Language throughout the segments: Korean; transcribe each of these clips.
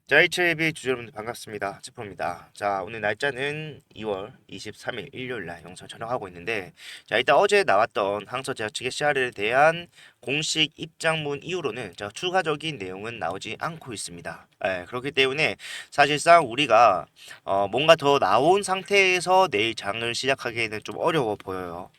자, HAB 주주 여러분들 반갑습니다. 지프입니다. 자, 오늘 날짜는 2월 23일 일요일날 영상 촬영하고 있는데, 자, 일단 어제 나왔던 항저제약 측의 CR에 대한 공식 입장문 이후로는 자, 추가적인 내용은 나오지 않고 있습니다. 그렇기 때문에 사실상 우리가 뭔가 더 나온 상태에서 내일 장을 시작하기에는 좀 어려워 보여요.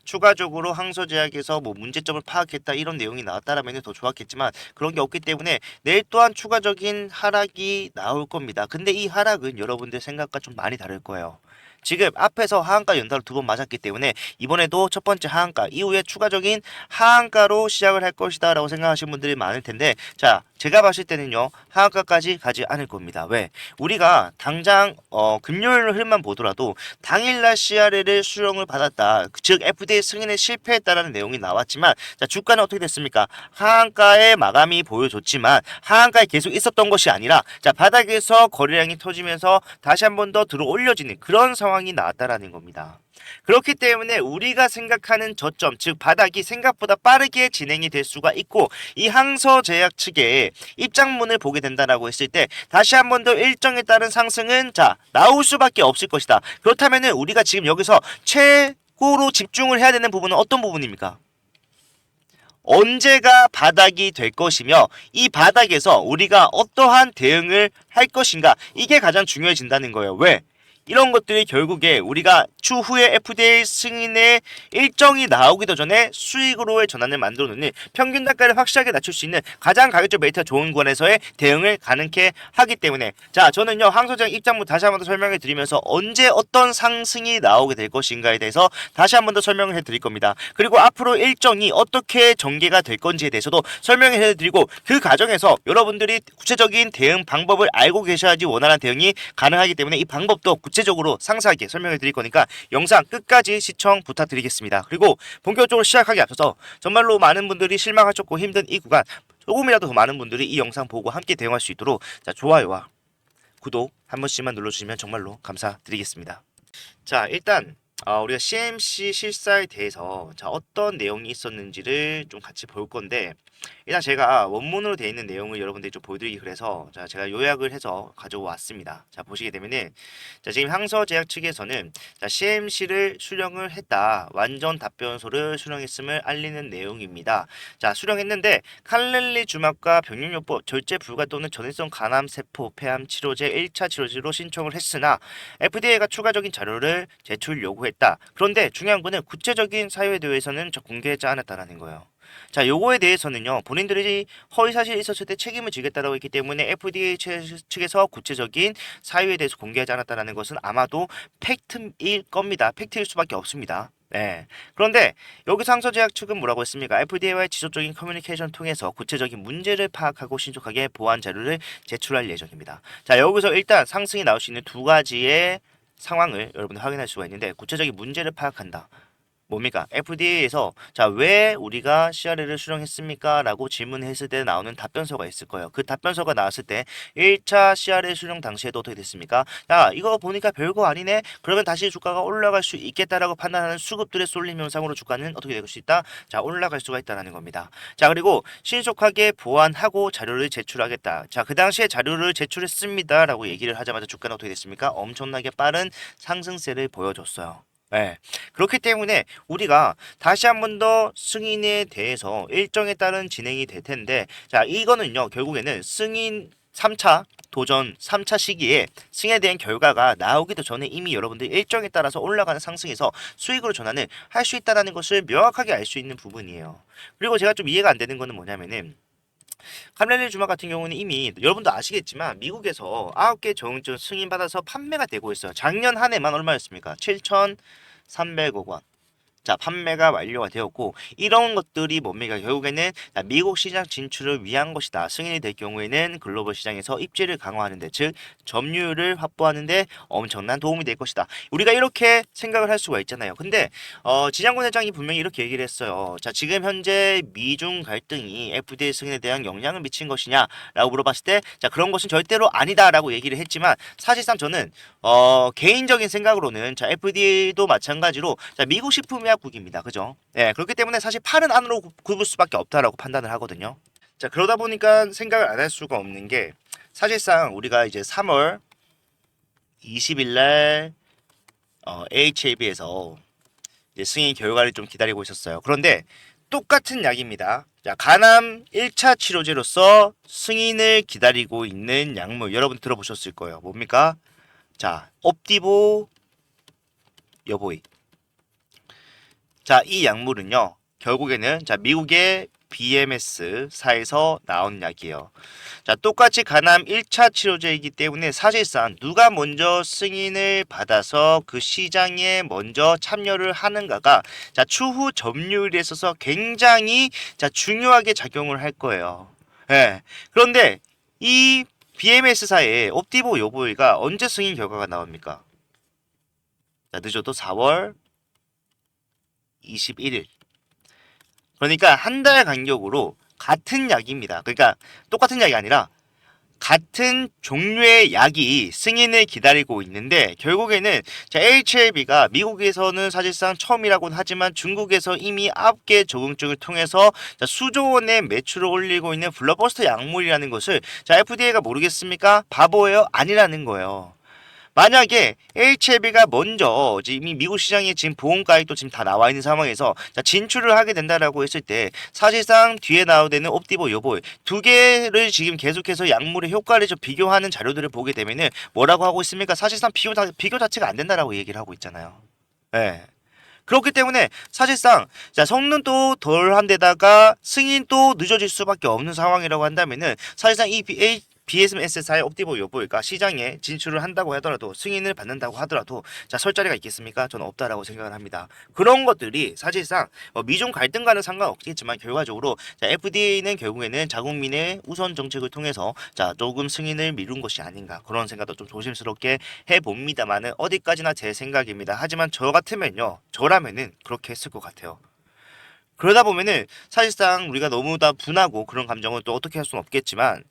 추가적으로 항저제약에서 뭐 문제점을 파악했다 이런 내용이 나왔다라면 더 좋았겠지만 그런 게 없기 때문에 내일 또한 추가적인 하락이 나올 겁니다. 근데 이 하락은 여러분들 생각과 좀 많이 다를 거예요. 지금 앞에서 하한가 연달아 두 번 맞았기 때문에 이번에도 첫 번째 하한가 이후에 추가적인 하한가로 시작을 할 것이다 라고 생각하시는 분들이 많을 텐데, 자, 제가 봤을 때는요 하한가까지 가지 않을 겁니다. 왜? 우리가 당장 금요일 흐름만 보더라도 당일날 CRL을 수령을 받았다, 즉 FDA 승인에 실패했다라는 내용이 나왔지만, 자, 주가는 어떻게 됐습니까? 하한가의 마감이 보여줬지만 하한가에 계속 있었던 것이 아니라, 자, 바닥에서 거래량이 터지면서 다시 한 번 더 들어 올려지는 그런 상황이 나왔다라는 겁니다. 그렇기 때문에 우리가 생각하는 저점, 즉 바닥이 생각보다 빠르게 진행이 될 수가 있고, 이 항서제약 측의 입장문을 보게 된다라고 했을 때 다시 한 번 더 일정에 따른 상승은 자 나올 수밖에 없을 것이다. 그렇다면은 우리가 지금 여기서 최고로 집중을 해야 되는 부분은 어떤 부분입니까? 언제가 바닥이 될 것이며 이 바닥에서 우리가 어떠한 대응을 할 것인가, 이게 가장 중요해진다는 거예요. 왜? 이런 것들이 결국에 우리가 추후에 FDA 승인의 일정이 나오기도 전에 수익으로의 전환을 만들어 놓는, 평균 단가를 확실하게 낮출 수 있는 가장 가격적 메리트가 좋은 권에서의 대응을 가능케 하기 때문에, 자, 저는요 항소장 입장문 다시 한 번 더 설명해 드리면서 언제 어떤 상승이 나오게 될 것인가에 대해서 다시 한 번 더 설명을 해 드릴 겁니다. 그리고 앞으로 일정이 어떻게 전개가 될 건지에 대해서도 설명을 해 드리고, 그 과정에서 여러분들이 구체적인 대응 방법을 알고 계셔야지 원활한 대응이 가능하기 때문에 이 방법도 구체적으로 상세하게 설명해 드릴 거니까 영상 끝까지 시청 부탁드리겠습니다. 그리고 본격적으로 시작하기 앞서서 정말로 많은 분들이 실망하셨고 힘든 이 구간, 조금이라도 더 많은 분들이 이 영상 보고 함께 대응할 수 있도록, 자, 좋아요와 구독 한 번씩만 눌러주시면 정말로 감사드리겠습니다. 자, 일단 우리가 CMC 실사에 대해서 자 어떤 내용이 있었는지를 좀 같이 볼 건데, 일단 제가 원문으로 되어 있는 내용을 여러분들이 좀 보여드리기 그래서 자 제가 요약을 해서 가져왔습니다. 자, 보시게 되면은, 자, 지금 항서제약 측에서는 자 CMC를 수령을 했다, 완전 답변서를 수령했음을 알리는 내용입니다. 자, 수령했는데 칼렐리 주막과 병용요법 절제 불가 또는 전해성 간암세포 폐암 치료제 1차 치료제로 신청을 했으나 FDA가 추가적인 자료를 제출 요구했다. 그런데 중요한 거는 구체적인 사유에 대해서는 공개하지 않았다라는 거예요. 자, 요거에 대해서는요 본인들이 허위사실이 있었을 때 책임을 지겠다라고 했기 때문에 FDA 측에서 구체적인 사유에 대해서 공개하지 않았다는 것은 아마도 팩트일 겁니다. 팩트일 수밖에 없습니다. 네. 그런데 여기서 항서제약 측은 뭐라고 했습니까? FDA와의 지속적인 커뮤니케이션 통해서 구체적인 문제를 파악하고 신속하게 보완 자료를 제출할 예정입니다. 자, 여기서 일단 상승이 나올 수 있는 두 가지의 상황을 여러분들 확인할 수가 있는데, 구체적인 문제를 파악한다. 뭡니까? FDA에서 자, 왜 우리가 CRL을 수령했습니까? 라고 질문했을 때 나오는 답변서가 있을 거예요. 그 답변서가 나왔을 때 1차 CRL 수령 당시에도 어떻게 됐습니까? 야, 이거 보니까 별거 아니네? 그러면 다시 주가가 올라갈 수 있겠다라고 판단하는 수급들의 쏠림 현상으로 주가는 어떻게 될 수 있다? 자, 올라갈 수가 있다는 겁니다. 자, 그리고 신속하게 보완하고 자료를 제출하겠다. 자, 그 당시에 자료를 제출했습니다 라고 얘기를 하자마자 주가는 어떻게 됐습니까? 엄청나게 빠른 상승세를 보여줬어요. 네. 그렇기 때문에 우리가 다시 한 번 더 승인에 대해서 일정에 따른 진행이 될 텐데, 자, 이거는요 결국에는 승인 3차 도전 3차 시기에 승인에 대한 결과가 나오기도 전에 이미 여러분들 일정에 따라서 올라가는 상승에서 수익으로 전환을 할 수 있다는 것을 명확하게 알 수 있는 부분이에요. 그리고 제가 좀 이해가 안 되는 거는 뭐냐면은, 칼렐리 주막 같은 경우는 이미 여러분도 아시겠지만 미국에서 9개 정증 승인받아서 판매가 되고 있어요. 작년 한 해만 얼마였습니까? 7,300억 원. 자, 판매가 완료가 되었고, 이런 것들이 뭡니까? 결국에는 미국 시장 진출을 위한 것이다. 승인이 될 경우에는 글로벌 시장에서 입지를 강화하는데, 즉 점유율을 확보하는데 엄청난 도움이 될 것이다. 우리가 이렇게 생각을 할 수가 있잖아요. 근데 지장군 회장이 분명히 이렇게 얘기를 했어요. 자, 지금 현재 미중 갈등이 FDA 승인에 대한 영향을 미친 것이냐라고 물어봤을 때, 자, 그런 것은 절대로 아니다라고 얘기를 했지만, 사실상 저는 개인적인 생각으로는 자, FDA도 마찬가지로 자, 미국 식품의약국입니다. 그죠? 예, 그렇기 때문에 사실 팔은 안으로 굽을 수밖에 없다라고 판단을 하거든요. 자, 그러다 보니까 생각을 안 할 수가 없는 게, 사실상 우리가 이제 3월 20일 날 AHAB에서 이제 승인 결과를 좀 기다리고 있었어요. 그런데 똑같은 약입니다. 자, 간암 1차 치료제로서 승인을 기다리고 있는 약물 여러분 들어보셨을 거예요. 뭡니까? 자, 옵디보 여보이. 자, 이 약물은요. 결국에는 자, 미국의 BMS사에서 나온 약이에요. 자, 똑같이 간암 1차 치료제이기 때문에 사실상 누가 먼저 승인을 받아서 그 시장에 먼저 참여를 하는가가 자, 추후 점유율에 있어서 굉장히 자, 중요하게 작용을 할 거예요. 예. 그런데 이 BMS사의 옵디보 요보이가 언제 승인 결과가 나옵니까? 자, 늦어도 4월 21일. 그러니까 한 달 간격으로 같은 약입니다. 그러니까 똑같은 약이 아니라 같은 종류의 약이 승인을 기다리고 있는데 결국에는 자, HLB가 미국에서는 사실상 처음이라고는 하지만 중국에서 이미 9개 조응증을 통해서 자, 수조 원의 매출을 올리고 있는 블록버스터 약물이라는 것을 자, FDA가 모르겠습니까? 바보예요? 아니라는 거예요. 만약에 HLB가 먼저 이미 미국 시장에 지금 보험가액도 지금 다 나와 있는 상황에서 자, 진출을 하게 된다라고 했을 때 사실상 뒤에 나오는 옵디보 요보 두 개를 지금 계속해서 약물의 효과를 좀 비교하는 자료들을 보게 되면은 뭐라고 하고 있습니까? 사실상 비교 자체가 안 된다라고 얘기를 하고 있잖아요. 예. 그렇기 때문에 사실상 자, 성능도 덜한 데다가 승인도 늦어질 수밖에 없는 상황이라고 한다면은 사실상 이 BMS사의 옵디보 여보가 시장에 진출을 한다고 하더라도 승인을 받는다고 하더라도 자, 설 자리가 있겠습니까? 저는 없다라고 생각을 합니다. 그런 것들이 사실상 미중 갈등과는 상관없겠지만 결과적으로 자, FDA는 결국에는 자국민의 우선 정책을 통해서 자, 조금 승인을 미룬 것이 아닌가 그런 생각도 좀 조심스럽게 해봅니다만은 어디까지나 제 생각입니다. 하지만 저 같으면요, 저라면은 그렇게 했을 것 같아요. 그러다 보면은 사실상 우리가 너무 다 분하고 그런 감정을 또 어떻게 할 수는 없겠지만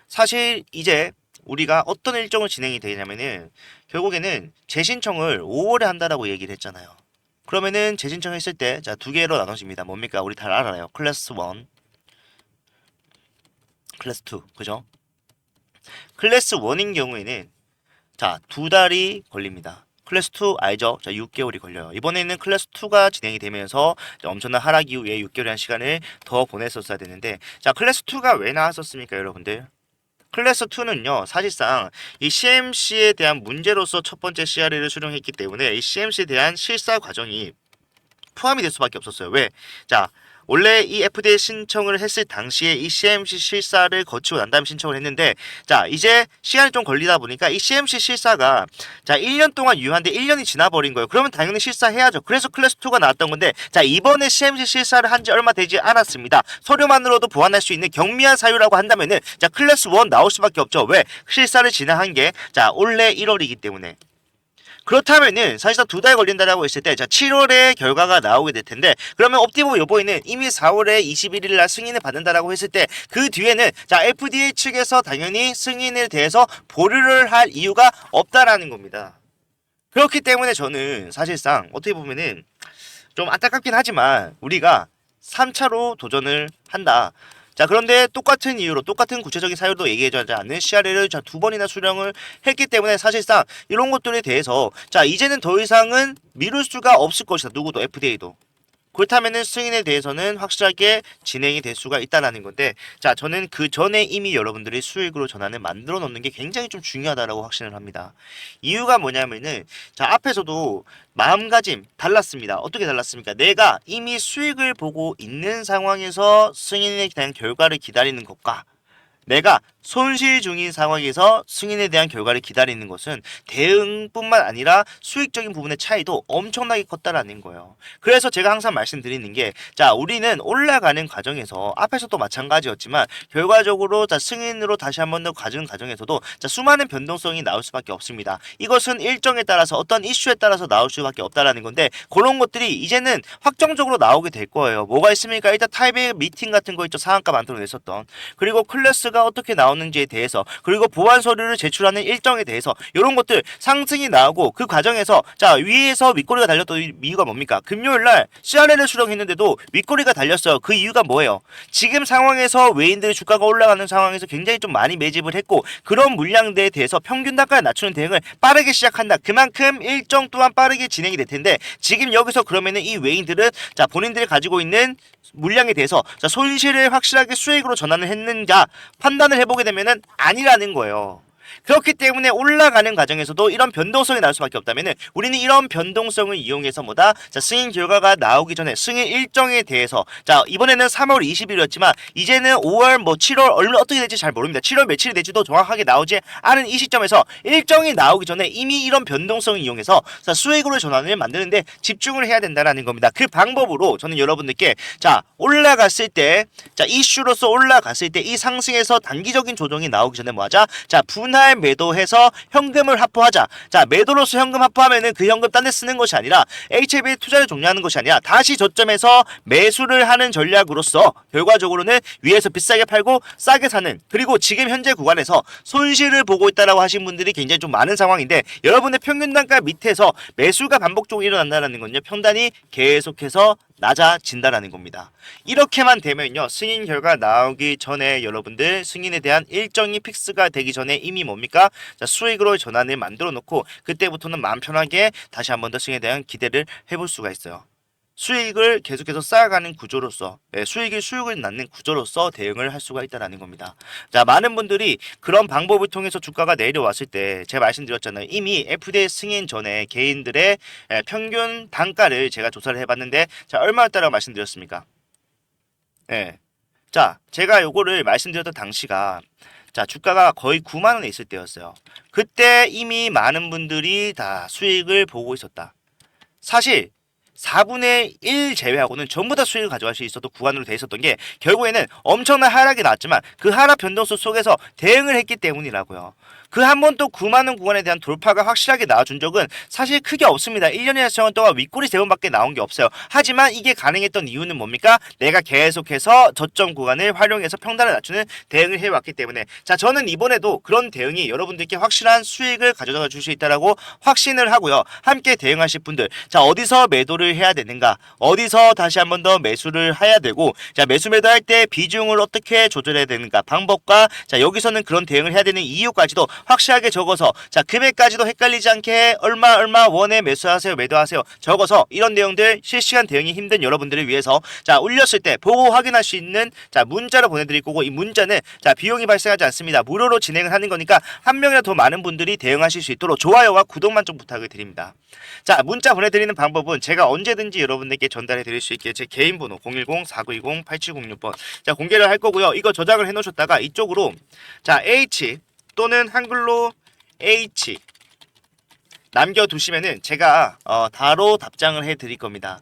사실 이제 우리가 어떤 일정을 진행이 되냐면은 결국에는 재신청을 5월에 한다라고 얘기를 했잖아요. 그러면은 재신청했을 때 자, 두 개로 나눠집니다. 뭡니까? 우리 다 알아요. 클래스 1, 클래스 2. 그죠? 클래스 1인 경우에는 자, 두 달이 걸립니다. 클래스 2 알죠? 자, 6개월이 걸려요. 이번에는 클래스 2가 진행이 되면서 엄청난 하락 이후에 6개월이라는 시간을 더 보냈었어야 되는데 자, 클래스 2가 왜 나왔었습니까, 여러분들? 클래스 2는요, 사실상 이 CMC에 대한 문제로서 첫 번째 CRA를 수령했기 때문에 이 CMC에 대한 실사 과정이 포함이 될 수밖에 없었어요. 왜? 자, 원래 이 FDA 신청을 했을 당시에 이 CMC 실사를 거치고 난 다음에 신청을 했는데 자, 이제 시간이 좀 걸리다 보니까 이 CMC 실사가 자, 1년 동안 유효한데 1년이 지나버린 거예요. 그러면 당연히 실사해야죠. 그래서 클래스 2가 나왔던 건데 자, 이번에 CMC 실사를 한 지 얼마 되지 않았습니다. 서류만으로도 보완할 수 있는 경미한 사유라고 한다면은 자, 클래스 1 나올 수밖에 없죠. 왜? 실사를 진행한 게 자, 올해 1월이기 때문에. 그렇다면은 사실상 두 달 걸린다라고 했을 때 자, 7월에 결과가 나오게 될 텐데 그러면 옵티보 요보이는 이미 4월에 21일 날 승인을 받는다라고 했을 때 그 뒤에는 자, FDA 측에서 당연히 승인에 대해서 보류를 할 이유가 없다라는 겁니다. 그렇기 때문에 저는 사실상 어떻게 보면은 좀 안타깝긴 하지만 우리가 3차로 도전을 한다. 자, 그런데 똑같은 이유로 똑같은 구체적인 사유도 얘기해주지 않는 CRA를 두 번이나 수령을 했기 때문에 사실상 이런 것들에 대해서 자, 이제는 더 이상은 미룰 수가 없을 것이다. 누구도 FDA도. 그렇다면은 승인에 대해서는 확실하게 진행이 될 수가 있다라는 건데 자, 저는 그 전에 이미 여러분들이 수익으로 전환을 만들어 놓는 게 굉장히 좀 중요하다라고 확신을 합니다. 이유가 뭐냐면은 자, 앞에서도 마음가짐 달랐습니다. 어떻게 달랐습니까? 내가 이미 수익을 보고 있는 상황에서 승인에 대한 결과를 기다리는 것과 내가 손실 중인 상황에서 승인에 대한 결과를 기다리는 것은 대응뿐만 아니라 수익적인 부분의 차이도 엄청나게 컸다라는 거예요. 그래서 제가 항상 말씀드리는 게 자, 우리는 올라가는 과정에서 앞에서도 마찬가지였지만 결과적으로 자, 승인으로 다시 한 번 더 가는 과정에서도 자, 수많은 변동성이 나올 수밖에 없습니다. 이것은 일정에 따라서 어떤 이슈에 따라서 나올 수밖에 없다라는 건데 그런 것들이 이제는 확정적으로 나오게 될 거예요. 뭐가 있습니까? 일단 타입의 미팅 같은 거 있죠. 상한가 만들어냈었던. 그리고 클래스가 어떻게 나올 나오는지에 대해서, 그리고 보완 서류를 제출하는 일정에 대해서 이런 것들 상승이 나오고, 그 과정에서 자 위에서 윗꼬리가 달렸던 이유가 뭡니까? 금요일날 CRL을 수령했는데도 윗꼬리가 달렸어요. 그 이유가 뭐예요? 지금 상황에서 외인들의 주가가 올라가는 상황에서 굉장히 좀 많이 매집을 했고, 그런 물량들에 대해서 평균 단가를 낮추는 대응을 빠르게 시작한다. 그만큼 일정 또한 빠르게 진행이 될 텐데, 지금 여기서 그러면은 이 외인들은 자 본인들이 가지고 있는 물량에 대해서 자 손실을 확실하게 수익으로 전환을 했는가 판단을 해보게 되면은 아니라는 거예요. 그렇기 때문에 올라가는 과정에서도 이런 변동성이 나올 수밖에 없다면은, 우리는 이런 변동성을 이용해서 뭐다? 자, 승인 결과가 나오기 전에 승인 일정에 대해서, 자, 이번에는 3월 20일이었지만 이제는 5월 뭐 7월 얼마 어떻게 될지 잘 모릅니다. 7월 며칠이 될지도 정확하게 나오지 않은 이 시점에서 일정이 나오기 전에 이미 이런 변동성을 이용해서 자, 수익으로 전환을 만드는데 집중을 해야 된다라는 겁니다. 그 방법으로 저는 여러분들께 자, 올라갔을 때, 자, 이슈로서 올라갔을 때 이 상승에서 단기적인 조정이 나오기 전에 뭐 하자? 자, 분할 매도해서 현금을 확보하자. 자, 매도로서 현금 확보하면은 그 현금 딴 데 쓰는 것이 아니라 HLB에 투자를 종료하는 것이 아니라 다시 저점에서 매수를 하는 전략으로서 결과적으로는 위에서 비싸게 팔고 싸게 사는, 그리고 지금 현재 구간에서 손실을 보고 있다라고 하신 분들이 굉장히 좀 많은 상황인데, 여러분의 평균 단가 밑에서 매수가 반복적으로 일어난다는 건요, 평단이 계속해서 낮아진다라는 겁니다. 이렇게만 되면요, 승인 결과 나오기 전에 여러분들 승인에 대한 일정이 픽스가 되기 전에 이미 뭡니까? 자, 수익으로 전환을 만들어 놓고 그때부터는 마음 편하게 다시 한 번 더 승인에 대한 기대를 해볼 수가 있어요. 수익을 계속해서 쌓아가는 구조로서, 수익을 낳는 구조로서 대응을 할 수가 있다는 겁니다. 자, 많은 분들이 그런 방법을 통해서 주가가 내려왔을 때 제가 말씀드렸잖아요. 이미 FDA 승인 전에 개인들의 평균 단가를 제가 조사를 해봤는데, 자, 얼마였다라고 말씀드렸습니까? 예. 자, 제가 요거를 말씀드렸던 당시가 자, 주가가 거의 9만 원에 있을 때였어요. 그때 이미 많은 분들이 다 수익을 보고 있었다. 사실 4분의 1 제외하고는 전부 다 수익을 가져갈 수 있어도 구간으로 돼 있었던 게, 결국에는 엄청난 하락이 났지만 그 하락 변동성 속에서 대응을 했기 때문이라고요. 그 한 번 또 9만 원 구간에 대한 돌파가 확실하게 나와준 적은 사실 크게 없습니다. 1년이나 시간 동안 윗꼬리 3번밖에 나온 게 없어요. 하지만 이게 가능했던 이유는 뭡니까? 내가 계속해서 저점 구간을 활용해서 평단을 낮추는 대응을 해왔기 때문에, 자, 저는 이번에도 그런 대응이 여러분들께 확실한 수익을 가져다 줄 수 있다라고 확신을 하고요. 함께 대응하실 분들, 자, 어디서 매도를 해야 되는가, 어디서 다시 한 번 더 매수를 해야 되고, 자, 매수 매도할 때 비중을 어떻게 조절해야 되는가 방법과, 자, 여기서는 그런 대응을 해야 되는 이유까지도 확실하게 적어서, 자, 금액까지도 헷갈리지 않게 얼마 원에 매수하세요 매도하세요 적어서 이런 내용들 실시간 대응이 힘든 여러분들을 위해서 자, 올렸을 때 보고 확인할 수 있는 자, 문자로 보내드릴 거고, 이 문자는 자, 비용이 발생하지 않습니다. 무료로 진행을 하는 거니까 한 명이라도 더 많은 분들이 대응하실 수 있도록 좋아요와 구독만 좀 부탁을 드립니다. 자, 문자 보내드리는 방법은 제가 언제든지 여러분들께 전달해 드릴 수 있게 제 개인 번호 010-4920-8706번 자, 공개를 할 거고요. 이거 저장을 해 놓으셨다가 이쪽으로 자, H 또는 한글로 H 남겨두시면은 제가 바로 답장을 해 드릴 겁니다.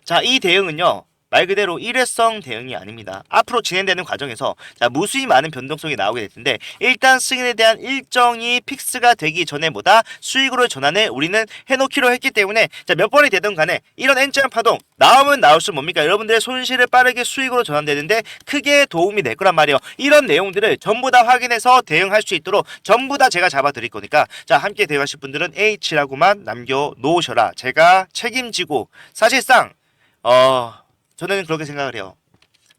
자, 이 대응은요, 말 그대로 일회성 대응이 아닙니다. 앞으로 진행되는 과정에서 자, 무수히 많은 변동성이 나오게 될 텐데, 일단 승인에 대한 일정이 픽스가 되기 전에 뭐다? 수익으로 전환을 우리는 해놓기로 했기 때문에, 자, 몇 번이 되든 간에 이런 N자형 파동 나오면 나올수록 뭡니까? 여러분들의 손실을 빠르게 수익으로 전환되는데 크게 도움이 될 거란 말이에요. 이런 내용들을 전부 다 확인해서 대응할 수 있도록 전부 다 제가 잡아 드릴 거니까, 자, 함께 대응하실 분들은 H라고만 남겨 놓으셔라. 제가 책임지고, 사실상 저는 그렇게 생각을 해요.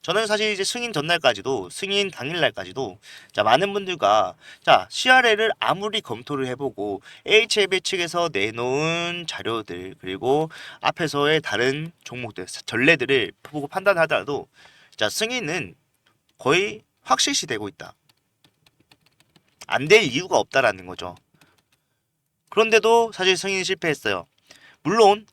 저는 사실 이제 승인 전날까지도, 승인 당일날까지도 자, 많은 분들과 자, CRL을 아무리 검토를 해보고 HLB 측에서 내놓은 자료들, 그리고 앞에서의 다른 종목들, 전례들을 보고 판단하더라도 자, 승인은 거의 확실시 되고 있다. 안 될 이유가 없다라는 거죠. 그런데도 사실 승인이 실패했어요. 물론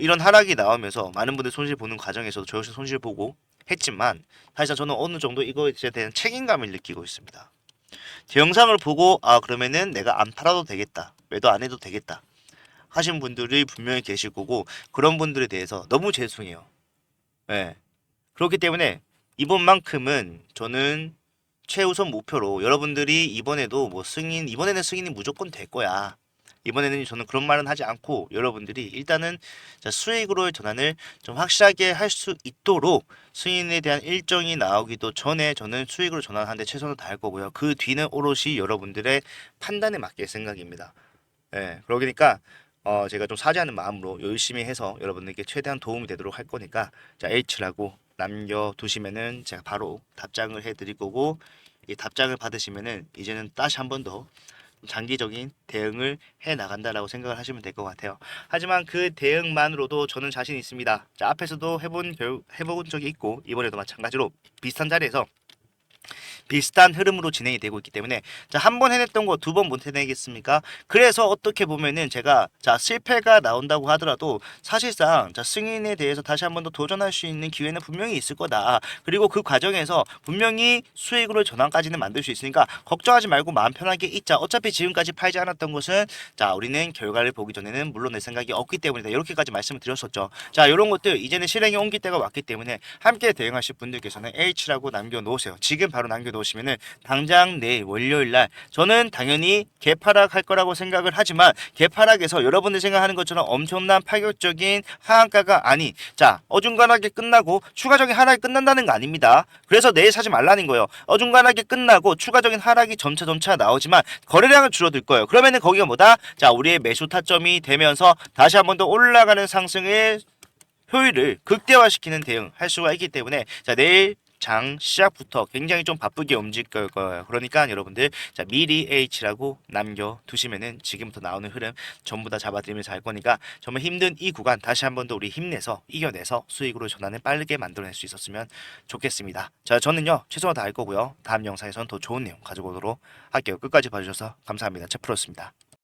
이런 하락이 나오면서 많은 분들 손실 보는 과정에서도 저 역시 손실 보고 했지만, 사실 저는 어느 정도 이거에 대한 책임감을 느끼고 있습니다. 제 영상을 보고 그러면은 내가 안 팔아도 되겠다, 매도 안 해도 되겠다 하신 분들이 분명히 계실 거고, 그런 분들에 대해서 너무 죄송해요. 네. 그렇기 때문에 이번만큼은 저는 최우선 목표로 여러분들이 이번에도 뭐 이번에는 승인이 무조건 될 거야, 이번에는 저는 그런 말은 하지 않고 여러분들이 일단은 자, 수익으로의 전환을 좀 확실하게 할 수 있도록 승인에 대한 일정이 나오기도 전에 저는 수익으로 전환하는데 최선을 다할 거고요. 그 뒤는 오롯이 여러분들의 판단에 맡길 생각입니다. 예, 그러니까 제가 좀 사죄하는 마음으로 열심히 해서 여러분들께 최대한 도움이 되도록 할 거니까 자 H라고 남겨두시면은 제가 바로 답장을 해드릴 거고 이 답장을 받으시면은 이제는 다시 한 번 더 장기적인 대응을 해 나간다라고 생각을 하시면 될 것 같아요. 하지만 그 대응만으로도 저는 자신 있습니다. 자, 앞에서도 해본 적이 있고 이번에도 마찬가지로 비슷한 자리에서 비슷한 흐름으로 진행이 되고 있기 때문에 자, 한 번 해냈던 거 두 번 못 해내겠습니까? 그래서 어떻게 보면은 제가 자, 실패가 나온다고 하더라도 사실상 자, 승인에 대해서 다시 한 번 더 도전할 수 있는 기회는 분명히 있을 거다. 그리고 그 과정에서 분명히 수익으로 전환까지는 만들 수 있으니까 걱정하지 말고 마음 편하게 있자. 어차피 지금까지 팔지 않았던 것은 자, 우리는 결과를 보기 전에는 물러낼 생각이 없기 때문이다. 이렇게까지 말씀을 드렸었죠. 자, 이런 것들 이제는 실행에 옮길 때가 왔기 때문에 함께 대응하실 분들께서는 H라고 남겨놓으세요. 지금 바로 남겨놓으시면은 당장 내일 월요일 날 저는 당연히 개파락할 거라고 생각을 하지만 개파락에서 여러분들 생각하는 것처럼 엄청난 파격적인 하한가가 아닌 자, 어중간하게 끝나고 추가적인 하락이 끝난다는 거 아닙니다. 그래서 내일 사지 말라는 거예요. 어중간하게 끝나고 추가적인 하락이 점차 나오지만 거래량은 줄어들 거예요. 그러면은 거기가 뭐다? 자, 우리의 매수 타점이 되면서 다시 한 번 더 올라가는 상승의 효율을 극대화시키는 대응 할 수가 있기 때문에 자, 내일 장 시작부터 굉장히 좀 바쁘게 움직일 거예요. 그러니까 여러분들 자, 미리 H라고 남겨두시면은 지금부터 나오는 흐름 전부 다 잡아드리면서 할 거니까 정말 힘든 이 구간 다시 한 번 더 우리 힘내서 이겨내서 수익으로 전환을 빠르게 만들어낼 수 있었으면 좋겠습니다. 자, 저는요 최선을 다할 거고요. 다음 영상에서는 더 좋은 내용 가져오도록 할게요. 끝까지 봐주셔서 감사합니다. 채프로였습니다.